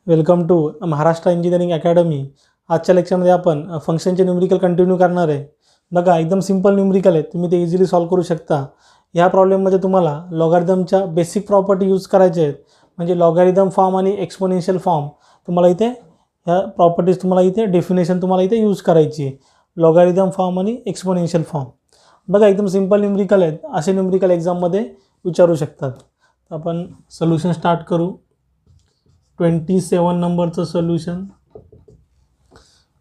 Welcome to Maharashtra engineering academy. आजच्या लेक्चरमध्ये आपण फंक्शनचे न्यूमरिकल कंटिन्यू करणार आहे. बघा एकदम सिंपल न्यूमरिकल आहे, तुम्ही ते इझिली सॉल्व करू शकता. ह्या प्रॉब्लेममध्ये तुम्हाला लॉगॅरिथमच्या बेसिक प्रॉपर्टी यूज करायचे आहेत. म्हणजे लॉगॅरिथम फॉर्म आणि एक्सपोनेन्शियल फॉर्म तुम्हाला इथे ह्या प्रॉपर्टीज तुम्हाला इथे डेफिनेशन तुम्हाला इथे यूज करायची आहे. लॉगॅरिथम फॉर्म आणि एक्सपोनेन्शियल फॉर्म बघा एकदम सिंपल न्यूमरिकल आहेत. असे न्यूमरिकल एक्झाममध्ये विचारू शकतात. आपण सोल्युशन स्टार्ट करू. 27 नंबरचं सोल्युशन.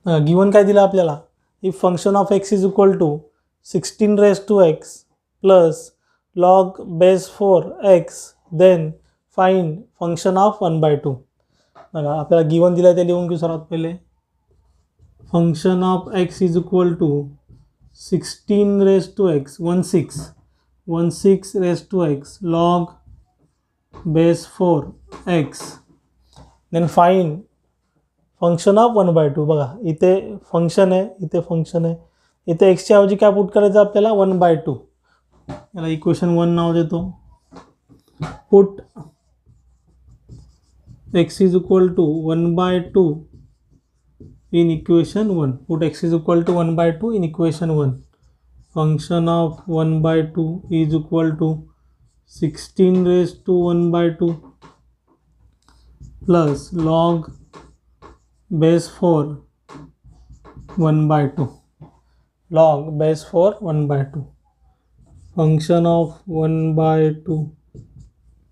गिवन काय दिलं आपल्याला, if function of x is equal to 16 raise to x plus log base 4 x then find function of 1/2. बघा आपल्याला गिवन दिलं आहे ते लिहून घेऊ सर्वात पहिले. Function of x is equal to 16 raise to x 16 raise to x log base 4 x then find function of 1/2. बघा इथे फंक्शन आहे, इथे फंक्शन आहे, इथे एक्सच्या ऐवजी काय पुट करायचं आपल्याला 1/2. याला इक्वेशन 1 नाव देतो. Put x is equal to 1/2 in equation 1. Put x is equal to 1/2 in equation 1. Function of 1/2 is equal to 16 raise to 1/2 plus log base 4 1/2. Log base 4 1/2. Function of 1/2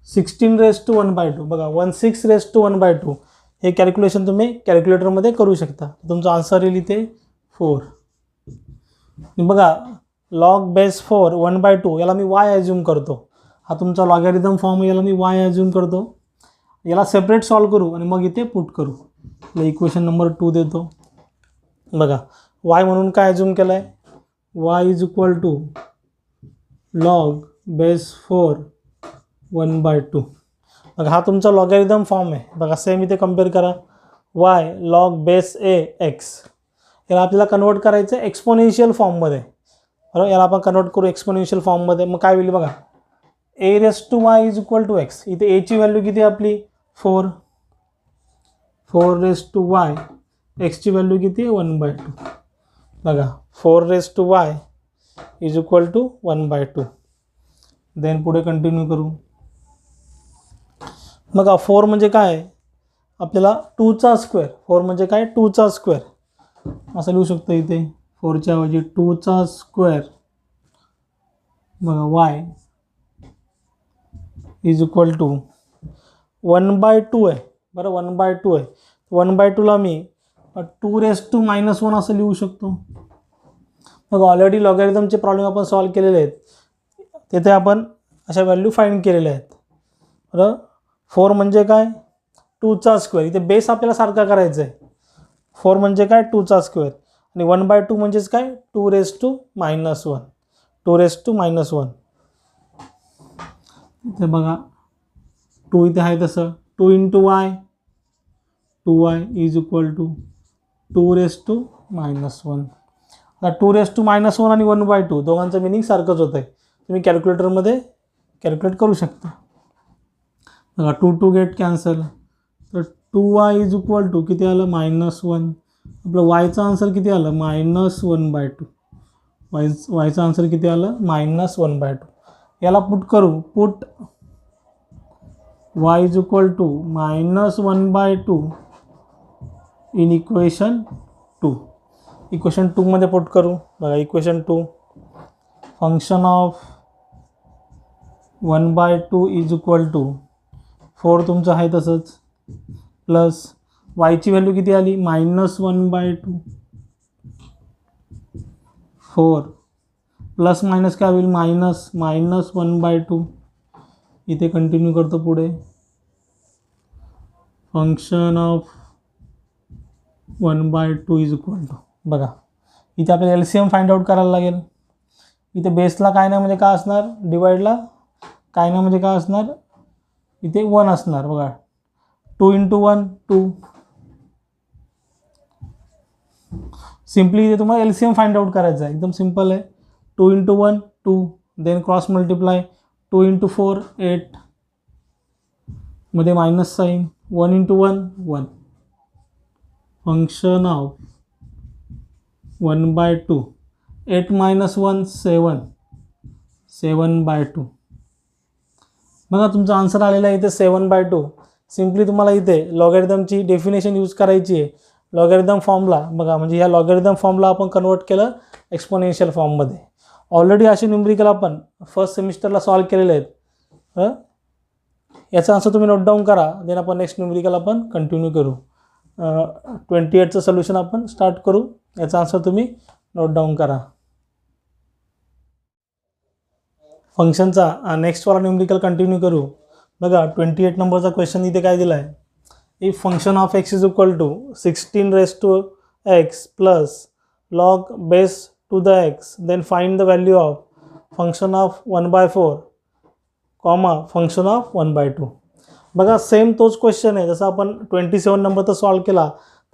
16 raise to 1/2. बघा 16 raise to 1/2 हे calculation तुम्ही कॅल्क्युलेटरमध्ये करू शकता. तुमचा answer येईल इथे 4. बघा log base 4 1/2 याला मी y ॲज्युम करतो. हा तुमचा लॉगॅरिथम फॉर्म, याला मी y ॲज्युम करतो. याला सेपरेट सॉल्व करू आणि मग इथे पुट करू. इक्वेशन नंबर 2 देतो. बघा y म्हणून काय ॲज्युम केलं आहे, y is equal to log base 4 1/2. बघा हा तुमचा लॉगॅरिथम फॉर्म आहे. बघा सेम इथे कम्पेअर करा. y log base a x याला आपल्याला कन्वर्ट करायचं आहे एक्सपोनेन्शियल फॉर्ममध्ये. बरोबर, याला आपण कन्वर्ट करू एक्सपोनेन्शियल फॉर्ममध्ये. मग काय होईल बघा, a raise to y is equal to x. इथे a ची व्हॅल्यू किती आपली 4 रेज टू y, x ची व्हॅल्यू किती आहे 1/2. बघा 4 raise to y is equal to 1/2. Then पुढे कंटिन्यू करू. बघा 4 म्हणजे काय, आपल्याला 2चा स्क्वेअर. 4 म्हणजे काय 2चा स्क्वेअर असं लिहू शकतो. इथे 4च्या ऐवजी 2चा स्क्वेअर. बघा y इज इक्वल टू 1/2 आहे. बरं 1/2 आहे. 1/2 ला मी 2 रेज टू -1 असं लिहू शकतो. मग ऑलरेडी लॉगॅरिथमचे प्रॉब्लेम आपण सॉल्व केलेले आहेत, तिथे आपण अशा व्हॅल्यू फाइंड केलेल्या आहेत. बरं 4 म्हणजे काय 2चा स्क्वेअर. इथे बेस आपल्याला सारखा करायचा आहे. 4 म्हणजे काय 2चा स्क्वेअर आणि 1/2 म्हणजेच काय 2 रेज टू -1. 2 raise to -1. इथे बघा 2 इथे आहे तसं 2 into y 2y is equal to 2 raise to -1. आता 2 रेज टू -1 आणि 1/2 दोघांचं मिनिंग सारखंच होतं आहे. तुम्ही कॅल्क्युलेटरमध्ये कॅल्क्युलेट करू शकता. बघा 2 गेट कॅन्सल. तर 2y इज इक्वल टू किती आलं -1. आपलं yचा आन्सर किती आलं -1/2. yचा आन्सर किती आलं -1/2. याला पुट करू. Put y is equal to -1/2 in equation 2. Equation 2 मध्ये पुट करू. बघा equation 2 function of 1/2 is equal to 4 तुमचं आहे तसंच प्लस yची व्हॅल्यू किती आली -1/2. 4 प्लस मायनस काय होईल -1/2. इथे कंटिन्यू करतो पुढे. Function of 1/2 is equal to. बघा इथे आपल्याला LCM फाइंड आउट करायला लागेल. इथे बेसला काय नाही म्हणजे काय असणार, डिवाइडला काय नाही म्हणजे काय असणार, इथे 1 असणार. बघा 2 इंटू 1 2. सिम्पली इथे तुम्हाला LCM फाइंड आउट करायचं आहे. एकदम सिम्पल आहे. 2 into 1 2 then cross multiply 2 into 4 8 मध्ये minus sign 1 into 1 1, function of 1 by 2, 8 minus 1 7, 7/2. बघा तुमचा आन्सर आलेला आहे इथे 7/2. सिम्पली तुम्हाला इथे लॉगॅरिथमची डेफिनेशन यूज करायची आहे. लॉगॅरिथम फॉर्मला बघा, म्हणजे ह्या लॉगॅरिथम फॉर्मला आपण कन्वर्ट केलं एक्सपोनेन्शियल फॉर्ममध्ये. ऑलरेडी असे न्यूमरिकल आपण फर्स्ट सेमिस्टरला सॉल्व केलेले आहेत. याचा आन्सर तुम्ही नोट डाऊन करा. देन आपण नेक्स्ट न्यूमरिकल आपण कंटिन्यू करू. 28चं सोल्युशन आपण स्टार्ट करू. याचा आन्सर तुम्ही नोट डाऊन करा. फंक्शनचा नेक्स्टवाला न्यूमरिकल कंटिन्यू करू. बघा 28 नंबरचा क्वेश्चन इथे काय दिला आहे. If function of x is equal to 16 raised to x plus log base to the x, then find the value of function of 1/4 comma function of 1/2. बघा सेम तोच क्वेश्चन आहे जसं आपण 27 नंबरचा सॉल्व केला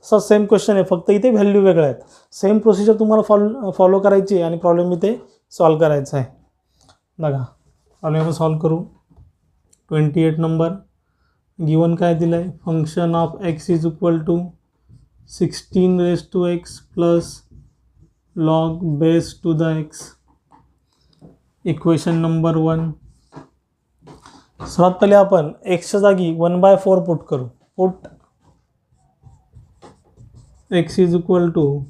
तसा सेम क्वेश्चन आहे, फक्त इथे व्हॅल्यू वेगळ्या आहेत. सेम प्रोसिजर तुम्हाला फॉलो करायची आहे आणि प्रॉब्लेम इथे सॉल्व करायचा आहे. बघा प्रॉब्लेम आपण सॉल्व करू. 28 नंबर गिवन काय दिलं आहे. Function of x is equal to 16 raised to x plus log base to the x. Equation number 1. सर्वात पहिले आपण एक्सच्या जागी 1/4 पुट करू. Put x is equal to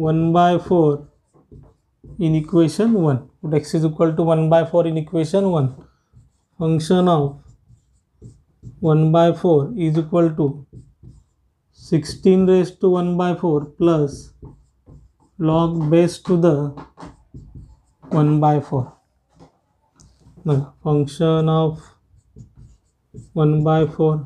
1/4 in equation 1. Put x is equal to 1/4 in equation 1. Function of 1/4 is equal to 16 raised to 1/4 plus log base to the 1/4. बघा function of 1/4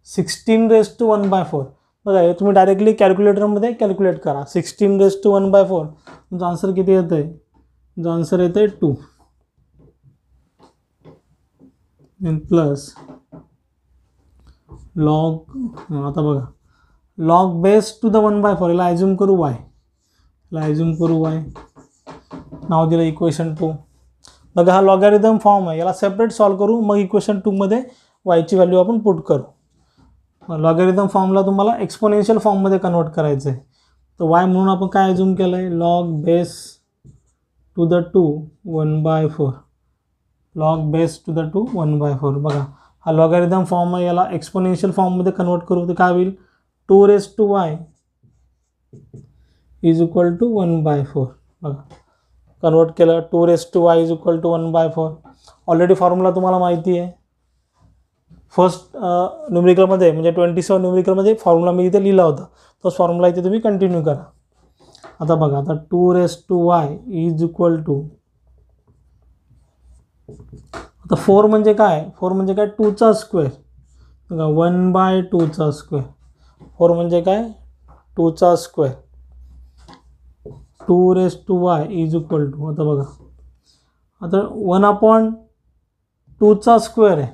16 raised to 1/4. बघा हे तुम्ही directly कॅल्क्युलेटरमध्ये calculate करा. 16 raised to 1/4 तुमचा answer किती येतं आहे. तुमचा आन्सर येतं आहे 2 प्लस लॉग. आता बघा लॉग बेस टू द 1/4 याला ॲज्युम करू y. नाव दिलं इक्वेशन 2. बघा हा लॉगॅरिथम फॉर्म आहे, याला सेपरेट सॉल्व करू, मग इक्वेशन 2 मध्ये वायची व्हॅल्यू आपण पुट करू. लॉगॅरिथम फॉर्मला तुम्हाला एक्सपोनेन्शियल फॉर्ममध्ये कन्वर्ट करायचं आहे. तर वाय म्हणून आपण काय ॲज्युम केलं आहे. Log base to the 2 1/4. Log base to the 2 1/4. बघा हा लॉगॅरिथम फॉर्म आहे, याला एक्सपोनेन्शियल फॉर्ममध्ये कन्वर्ट करू तर काय होईल. 2 raised to y is equal to 1/4. बघा कन्वर्ट केलं. 2 raised to y is equal to 1/4. Already formula तुम्हाला माहिती आहे. फर्स्ट न्यूमरिकलमध्ये म्हणजे 27 न्यूमरिकलमध्ये फॉर्म्युला मी इथे लिहिला होता, तोच फॉर्म्युला इथे तुम्ही कंटिन्यू करा. आता बघा आता 2 raised to y is equal to, आता 4 म्हणजे काय. 4 म्हणजे काय 2चा स्क्वेअर. बघा 1/2चा स्क्वेअर. 4 म्हणजे काय 2चा square. 2 raised to y is equal to, आता बघा आता 1/2चा स्क्वेअर आहे.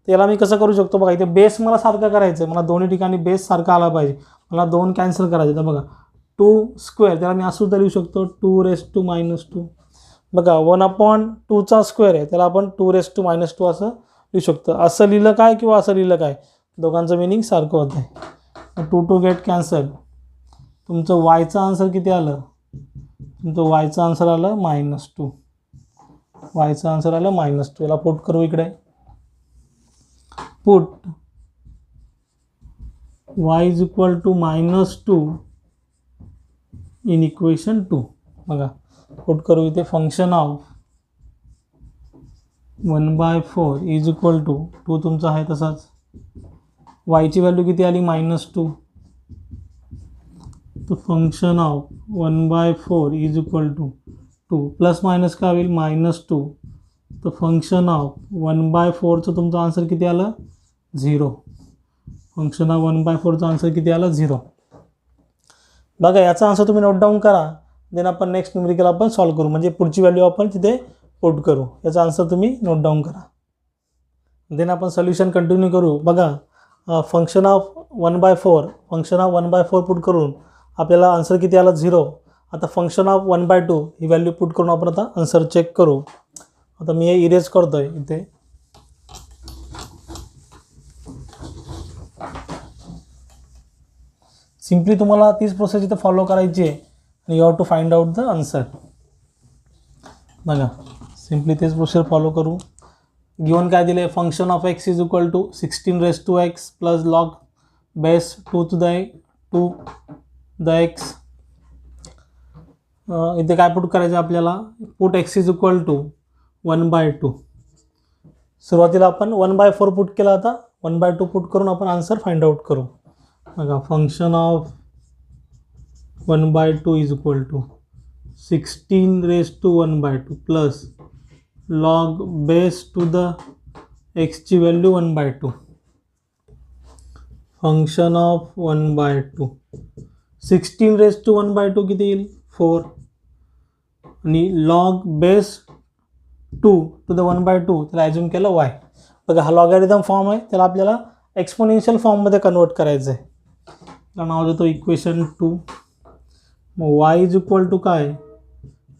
त्याला मी कसं करू शकतो. बघा इथे बेस मला सारखं करायचं आहे, मला दोन्ही ठिकाणी बेस सारखा आला पाहिजे. मला 2 कॅन्सल करायचे. तर बघा 2 स्क्वेअर त्याला मी असं सुद्धा लिहू शकतो 2 raised to -2. बघा 1/2चा स्क्वेअर आहे त्याला आपण 2 raised to -2 असं लिहू शकतो. असं लिहिलं काय किंवा असं लिहिलं काय, दोघांचं मिनिंग सारखं होतं आहे. 2 गेट कॅन्सल. तुमचं वायचं आन्सर किती आलं. तुमचं वायचं आन्सर आलं -2. वायचं आन्सर आलं -2. याला पुट करू इकडे. Put y is equal to -2 in equation 2. बघा पुट करू इथे. Function of 1/4 is equal to 2 तुमचा आहे तसाच. वायची व्हॅल्यू किती आली -2. तो function of 1/4 is equal to 2 plus minus काय होईल -2. तर फंक्शन ऑफ 1/4चं तुमचं आन्सर किती आलं 0. फंक्शन ऑफ 1/4चं आन्सर किती आलं 0. बघा याचा आन्सर तुम्ही नोट डाऊन करा. देन आपण नेक्स्ट न्यूमरिकल आपण सॉल्व करू, म्हणजे पुढची व्हॅल्यू आपण तिथे पुट करू. याचा आन्सर तुम्ही नोट डाऊन करा. देन आपण सोल्युशन कंटिन्यू करू. बघा फंक्शन ऑफ 1/4 पुट करून आपल्याला आन्सर किती आला 0. आता function of 1/2 he value put करून आपण आता आन्सर चेक करू. आता मी हे इरेज करतो आहे इथे. सिम्पली तुम्हाला तीच प्रोसेस इथं फॉलो करायची आहे आणि you have to find out the answer. बघा सिम्पली तेच प्रोसेस फॉलो करू. गिवन काय दिले, function of x is equal to 16 plus log base 2 to the x. इथे काय पुट करायचं आपल्याला, put x is equal to 1/2. सुरुवातीला आपण 1/4 पुट केला, आता 1/2 पुट करून आपण आन्सर फाइंड आउट करू. बघा function of 1/2 is equal to 16 plus log base to the एक्सची व्हॅल्यू 1/2. फंक्शन ऑफ 1/2 16 किती येईल 4 आणि लॉग बेस 2 टू द 1/2 त्याला ॲज्युम केलं y. बघा हा लॉगॅरिथम फॉर्म आहे, त्याला आपल्याला एक्सपोनेन्शियल फॉर्ममध्ये कन्वर्ट करायचं आहे. त्याला नाव देतो इक्वेशन 2. मग y इज इक्वल टू काय,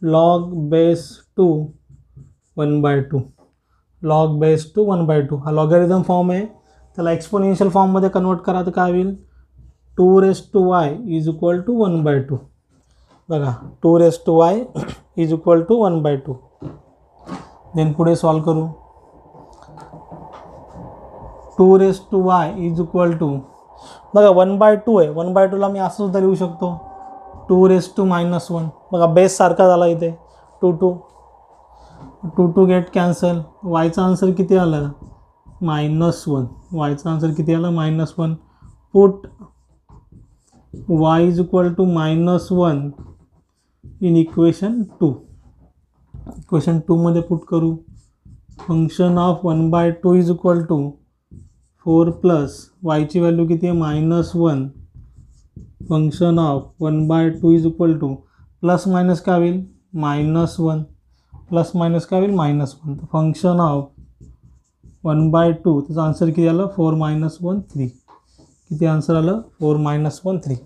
log base 2 1/2. Log base two 1/2 हा लॉगॅरिथम फॉर्म आहे, त्याला एक्सपोनेन्शियल फॉर्ममध्ये कन्वर्ट करा तर काय होईल 2y इज इक्वल टू 1/2. बघा 2y is equal to 1/2. Then पुढे सॉल्व करू. 2y इज इक्वल टू, बघा 1/2 आहे, 1/2ला मी असं सुद्धा लिहू शकतो 2⁻1. बघा बेस सारखा झाला इथे 2 गेट कॅन्सल. वायचा आन्सर किती आला -1. वायचा आन्सर किती आला -1. Put y is equal to -1 in equation 2. Equation 2 मध्ये पुट करू. Function of 1/2 is equal to 4 plus वायची व्हॅल्यू किती आहे -1. Function of 1/2 is equal to plus minus काय होईल -1 प्लस मायनस काय होईल -1. तर फंक्शन ऑफ 1/2 त्याचा आन्सर किती आलं 4 - 1 3. किती आन्सर आलं 4 - 1 3.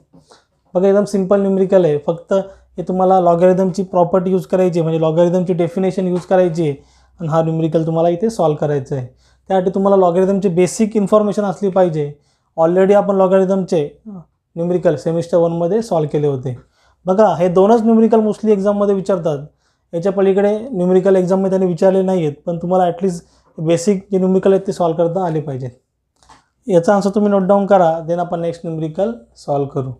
बघा एकदम सिंपल न्यूमेरिकल आहे, फक्त हे तुम्हाला लॉगॅरिथमची प्रॉपर्टी यूज करायची आहे, म्हणजे लॉगॅरिथमची डेफिनेशन यूज करायची आहे आणि हा न्यूमेरिकल तुम्हाला इथे सॉल्व करायचा आहे. त्यासाठी तुम्हाला लॉगॅरिथमची बेसिक इन्फॉर्मेशन असली पाहिजे. ऑलरेडी आपण लॉगॅरिथमचे न्यूमेरिकल सेमिस्टर 1मध्ये सॉल्व केले होते. बघा हे दोनच न्यूमेरिकल मोस्टली एक्झाममध्ये विचारतात, याच्या पलीकडे न्यूमेरिकल एक्झाममध्ये त्यांनी विचारले नाही आहेत, पण तुम्हाला ॲटलिस्ट बेसिक जे न्यूमेरिकल आहेत ते सॉल्व करता आले पाहिजेत. याचा आन्सर तुम्ही नोट डाऊन करा, देन आपण नेक्स्ट न्यूमेरिकल सॉल्व करू.